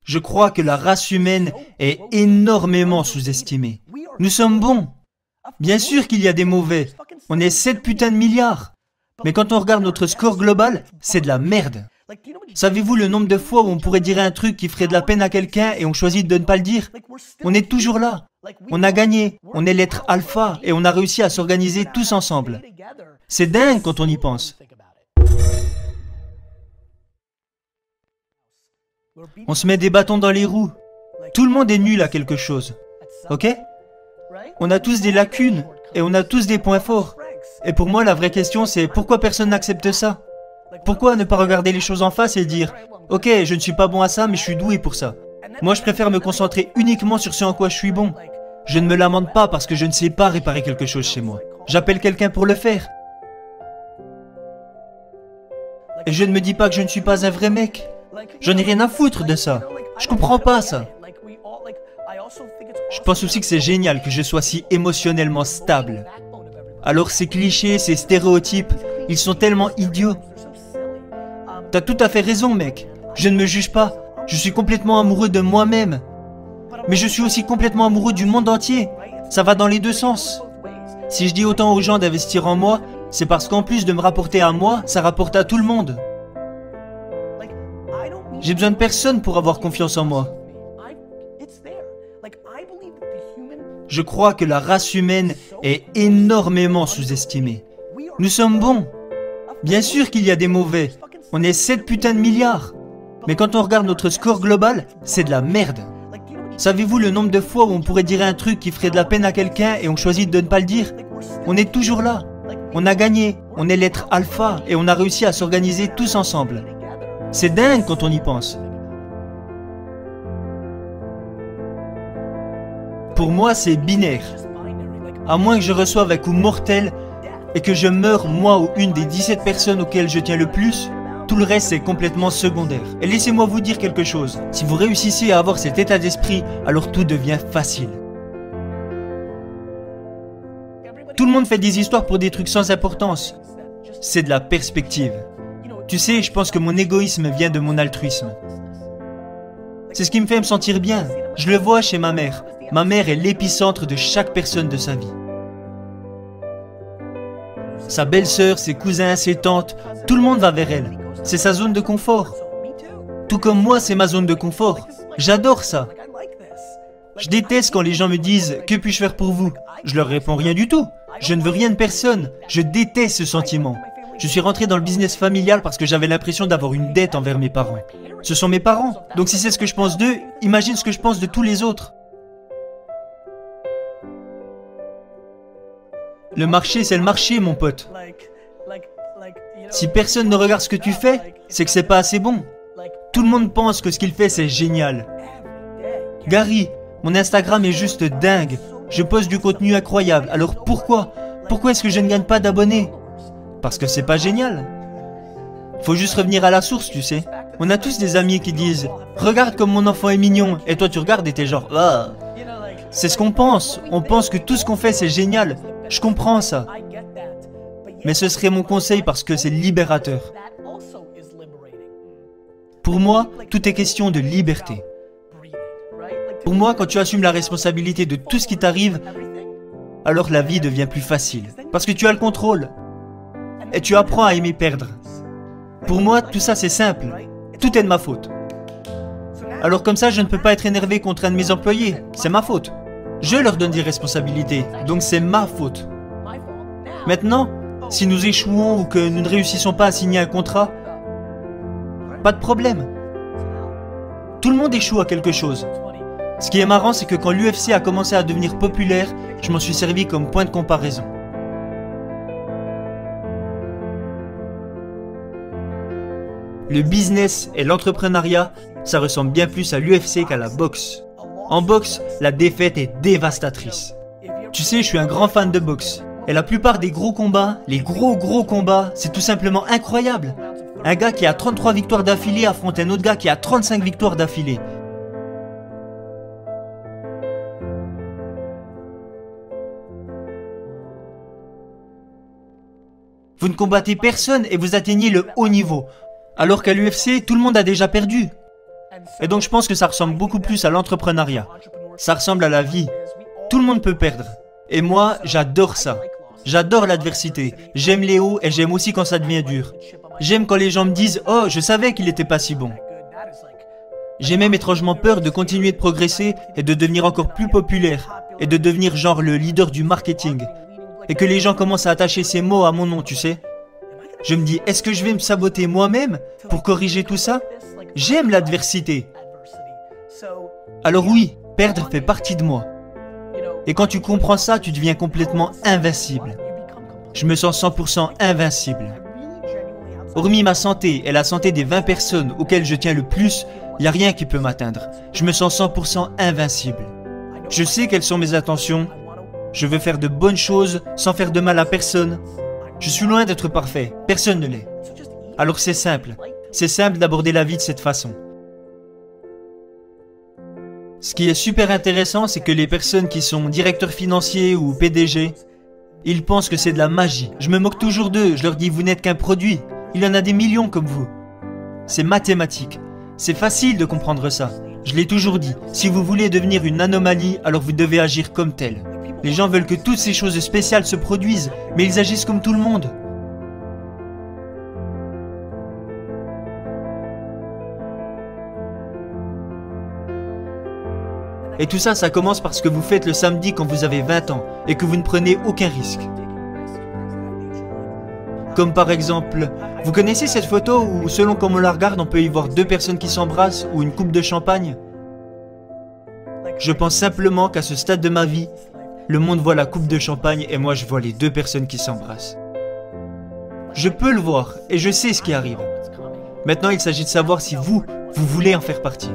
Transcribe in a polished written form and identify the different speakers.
Speaker 1: Je crois que la race humaine est énormément sous-estimée. Nous sommes bons. Bien sûr qu'il y a des mauvais. On est 7 putains de milliards. Mais quand on regarde notre score global, c'est de la merde. Savez-vous le nombre de fois où on pourrait dire un truc qui ferait de la peine à quelqu'un et on choisit de ne pas le dire? On est toujours là. On a gagné. On est l'être alpha et on a réussi à s'organiser tous ensemble. C'est dingue quand on y pense. On se met des bâtons dans les roues. Tout le monde est nul à quelque chose. Ok? On a tous des lacunes et on a tous des points forts. Et pour moi, la vraie question, c'est pourquoi personne n'accepte ça? Pourquoi ne pas regarder les choses en face et dire « Ok, je ne suis pas bon à ça, mais je suis doué pour ça. Moi, je préfère me concentrer uniquement sur ce en quoi je suis bon. Je ne me lamente pas parce que je ne sais pas réparer quelque chose chez moi. J'appelle quelqu'un pour le faire. Et je ne me dis pas que je ne suis pas un vrai mec. J'en ai rien à foutre de ça. Je comprends pas ça. Je pense aussi que c'est génial que je sois si émotionnellement stable. Alors ces clichés, ces stéréotypes, ils sont tellement idiots. T'as tout à fait raison, mec. Je ne me juge pas. Je suis complètement amoureux de moi-même. Mais je suis aussi complètement amoureux du monde entier. Ça va dans les deux sens. Si je dis autant aux gens d'investir en moi, c'est parce qu'en plus de me rapporter à moi, ça rapporte à tout le monde. J'ai besoin de personne pour avoir confiance en moi. Je crois que la race humaine est énormément sous-estimée. Nous sommes bons. Bien sûr qu'il y a des mauvais. On est 7 putains de milliards. Mais quand on regarde notre score global, c'est de la merde. Savez-vous le nombre de fois où on pourrait dire un truc qui ferait de la peine à quelqu'un et on choisit de ne pas le dire? On est toujours là. On a gagné. On est l'être alpha et on a réussi à s'organiser tous ensemble. C'est dingue quand on y pense. Pour moi, c'est binaire. À moins que je reçoive un coup mortel et que je meure moi ou une des 17 personnes auxquelles je tiens le plus, tout le reste c'est complètement secondaire. Et laissez-moi vous dire quelque chose. Si vous réussissez à avoir cet état d'esprit, alors tout devient facile. Tout le monde fait des histoires pour des trucs sans importance. C'est de la perspective. Tu sais, je pense que mon égoïsme vient de mon altruisme. C'est ce qui me fait me sentir bien. Je le vois chez ma mère. Ma mère est l'épicentre de chaque personne de sa vie. Sa belle-sœur, ses cousins, ses tantes, tout le monde va vers elle. C'est sa zone de confort. Tout comme moi, c'est ma zone de confort. J'adore ça. Je déteste quand les gens me disent « Que puis-je faire pour vous ?» Je leur réponds rien du tout. Je ne veux rien de personne. Je déteste ce sentiment. Je suis rentré dans le business familial parce que j'avais l'impression d'avoir une dette envers mes parents. Ce sont mes parents. Donc si c'est ce que je pense d'eux, imagine ce que je pense de tous les autres. Le marché, c'est le marché, mon pote. Si personne ne regarde ce que tu fais, c'est que c'est pas assez bon. Tout le monde pense que ce qu'il fait, c'est génial. Gary, mon Instagram est juste dingue. Je poste du contenu incroyable. Alors pourquoi? Pourquoi est-ce que je ne gagne pas d'abonnés? Parce que c'est pas génial. Faut juste revenir à la source, tu sais. On a tous des amis qui disent « Regarde comme mon enfant est mignon » et toi tu regardes et t'es genre « Ah ». C'est ce qu'on pense. On pense que tout ce qu'on fait, c'est génial. Je comprends ça. Mais ce serait mon conseil parce que c'est libérateur. Pour moi, tout est question de liberté. Pour moi, quand tu assumes la responsabilité de tout ce qui t'arrive, alors la vie devient plus facile. Parce que tu as le contrôle. Et tu apprends à aimer perdre. Pour moi, tout ça c'est simple. Tout est de ma faute. Alors comme ça, je ne peux pas être énervé contre un de mes employés. C'est ma faute. Je leur donne des responsabilités. Donc c'est ma faute. Maintenant, si nous échouons ou que nous ne réussissons pas à signer un contrat, pas de problème. Tout le monde échoue à quelque chose. Ce qui est marrant, c'est que quand l'UFC a commencé à devenir populaire, je m'en suis servi comme point de comparaison. Le business et l'entrepreneuriat, ça ressemble bien plus à l'UFC qu'à la boxe. En boxe, la défaite est dévastatrice. Tu sais, je suis un grand fan de boxe. Et la plupart des gros combats, les gros combats, c'est tout simplement incroyable. Un gars qui a 33 victoires d'affilée affronte un autre gars qui a 35 victoires d'affilée. Vous ne combattez personne et vous atteignez le haut niveau. Alors qu'à l'UFC, tout le monde a déjà perdu. Et donc je pense que ça ressemble beaucoup plus à l'entrepreneuriat. Ça ressemble à la vie. Tout le monde peut perdre. Et moi, j'adore ça. J'adore l'adversité. J'aime les hauts et j'aime aussi quand ça devient dur. J'aime quand les gens me disent « Oh, je savais qu'il n'était pas si bon ». J'ai même étrangement peur de continuer de progresser et de devenir encore plus populaire. Et de devenir genre le leader du marketing. Et que les gens commencent à attacher ces mots à mon nom, tu sais. Je me dis, est-ce que je vais me saboter moi-même pour corriger tout ça? J'aime l'adversité. Alors oui, perdre fait partie de moi. Et quand tu comprends ça, tu deviens complètement invincible. Je me sens 100% invincible. Hormis ma santé et la santé des 20 personnes auxquelles je tiens le plus, il n'y a rien qui peut m'atteindre. Je me sens 100% invincible. Je sais quelles sont mes intentions. Je veux faire de bonnes choses sans faire de mal à personne. Je suis loin d'être parfait. Personne ne l'est. Alors c'est simple. C'est simple d'aborder la vie de cette façon. Ce qui est super intéressant, c'est que les personnes qui sont directeurs financiers ou PDG, ils pensent que c'est de la magie. Je me moque toujours d'eux. Je leur dis, vous n'êtes qu'un produit. Il y en a des millions comme vous. C'est mathématique. C'est facile de comprendre ça. Je l'ai toujours dit. Si vous voulez devenir une anomalie, alors vous devez agir comme tel. Les gens veulent que toutes ces choses spéciales se produisent, mais ils agissent comme tout le monde. Et tout ça, ça commence parce que vous faites le samedi quand vous avez 20 ans et que vous ne prenez aucun risque. Comme par exemple, vous connaissez cette photo où selon comment on la regarde, on peut y voir deux personnes qui s'embrassent ou une coupe de champagne? Je pense simplement qu'à ce stade de ma vie, le monde voit la coupe de champagne et moi je vois les deux personnes qui s'embrassent. Je peux le voir et je sais ce qui arrive. Maintenant, il s'agit de savoir si vous voulez en faire partie.